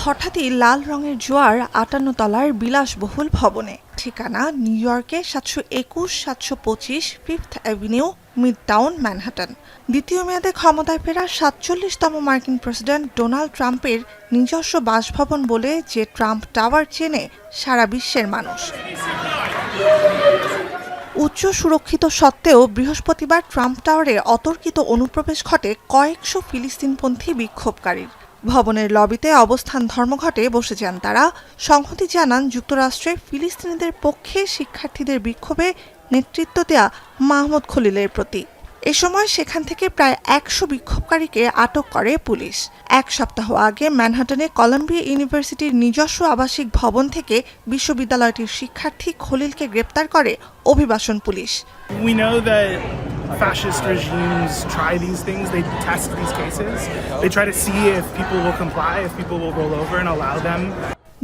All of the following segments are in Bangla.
হঠাৎই লাল রঙের জোয়ার ৫৮ তলার বিলাসবহুল ভবনে। ঠিকানা নিউ ইয়র্কে ৭২১-৭২৫ ফিফথ অ্যাভিনিউ, মিডটাউন, ম্যানহাটন। দ্বিতীয় মেয়াদে ক্ষমতায় ফেরা ৪৭তম মার্কিন প্রেসিডেন্ট ডোনাল্ড ট্রাম্পের নিজস্ব বাসভবন বলে যে ট্রাম্প টাওয়ার চেনে সারা বিশ্বের মানুষ। উচ্চ সুরক্ষিত সত্ত্বেও বৃহস্পতিবার ট্রাম্প টাওয়ারে অতর্কিত অনুপ্রবেশ ঘটে কয়েকশো ফিলিস্তিনপন্থী বিক্ষোভকারীর। ভবনের লবিতে অবস্থান ধর্মঘটে বসে যান তারা। সংহতি জানান যুক্তরাষ্ট্রে ফিলিস্তিনিদের পক্ষে শিক্ষার্থীদের বিক্ষোভে নেতৃত্ব দেয়া মাহমুদ খলিলের প্রতি। এ সময় সেখান থেকে প্রায় ১০০ বিক্ষোভকারীকে আটক করে পুলিশ। এক সপ্তাহ আগে ম্যানহাটনে কলম্বিয়া ইউনিভার্সিটির নিজস্ব আবাসিক ভবন থেকে বিশ্ববিদ্যালয়টির শিক্ষার্থী খলিলকে গ্রেপ্তার করে অভিবাসন police. Fascist regimes try these things. They test these cases. They try to see if people will comply, if people will roll over and allow them.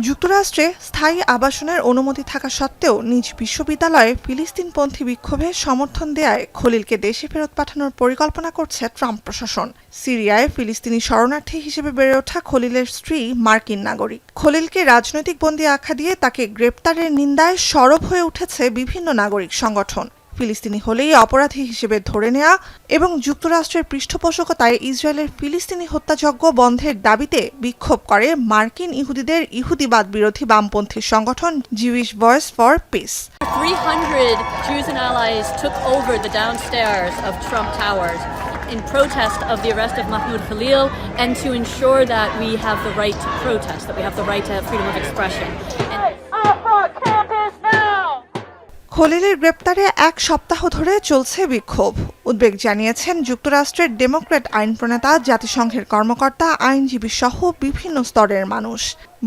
যুক্তরাষ্ট্রে স্থায়ী আবাসনের অনুমতি থাকা সত্ত্বেও নিজ বিশ্ববিদ্যালয়ে ফিলিস্তিনপন্থী বিক্ষোভে সমর্থন দেয়ায় খলিলকে দেশে ফেরত পাঠানোর পরিকল্পনা করছে ট্রাম্প প্রশাসন। সিরিয়ায় ফিলিস্তিনি শরণার্থী হিসেবে বেড়ে ওঠা খলিলের স্ত্রী মার্কিন নাগরিক। খলিলকে রাজনৈতিক বন্দী আখ্যা দিয়ে তাকে গ্রেপ্তারের নিন্দায় সরব হয়ে উঠেছে বিভিন্ন নাগরিক সংগঠন। ফিলিস্তিনি হলেই অপরাধী হিসেবে ধরে নেওয়া এবং যুক্তরাষ্ট্রের পৃষ্ঠপোষকতায় ইসরায়েলের ফিলিস্তিনি হত্যাযজ্ঞ বন্ধের দাবিতে বিক্ষোভ করে মার্কিন ইহুদিদের ইহুদিবাদ বিরোধী বামপন্থী সংগঠন Jewish voice for piece. 300 Jews and allies took over the downstairs of Trump Towers in protest of the arrest of Mahmoud Khalil and to ensure that we have the right to protest, that we have the right to freedom of expression. খলিলের গ্রেপ্তারে এক সপ্তাহ ধরে চলছে বিক্ষোভ। উদ্বেগ জানিয়েছেন যুক্তরাষ্ট্রের ডেমোক্র্যাট আইন প্রণেতা, জাতিসংঘের কর্মকর্তা, আইনজীবী সহ বিভিন্ন স্তরের মানুষ।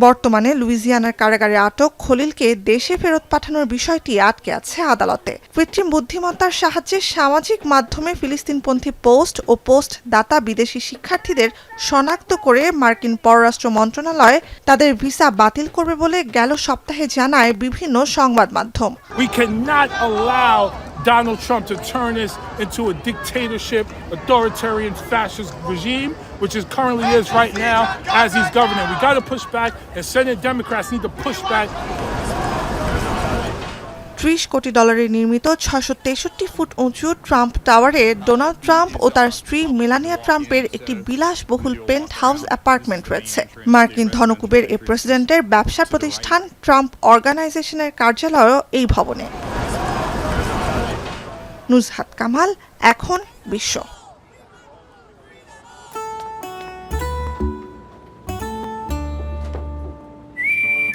বর্তমানে লুইজিয়ানার কারাগারে আটক খলিলকে দেশে ফেরত পাঠানোর বিষয়টি আটকে আছে আদালতে। কৃত্রিম বুদ্ধিমত্তার সাহায্যে সামাজিক মাধ্যমে ফিলিস্তিনপন্থী পোস্ট ও পোস্ট দাতা বিদেশি শিক্ষার্থীদের শনাক্ত করে মার্কিন পররাষ্ট্র মন্ত্রণালয় তাদের ভিসা বাতিল করবে বলে গেল সপ্তাহে জানায় বিভিন্ন সংবাদ মাধ্যম। Donald Trump to turn this into a dictatorship, authoritarian, fascist regime, which is currently is right now as he's governing. We got to push back, and Senate Democrats need to push back. $30 কোটি নির্মিত ৬৬৩ ফুট উঁচু ট্রাম্প টাওয়ারে ডোনাল্ড ট্রাম্প ও তার স্ত্রী মেলানিয়া ট্রাম্পের একটি বিলাসবহুল পেন্ট হাউস অ্যাপার্টমেন্ট রয়েছে। মার্কিন ধনকুবের এ প্রেসিডেন্টের ব্যবসা প্রতিষ্ঠান ট্রাম্প অর্গানাইজেশনের কার্যালয়ও এই ভবনে। নুজহাত কামাল, এখন বিশ্ব।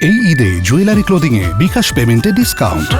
এই ঈদে জুয়েলারি ক্লোদিং এ বিকাশ পেমেন্টে ডিসকাউন্ট।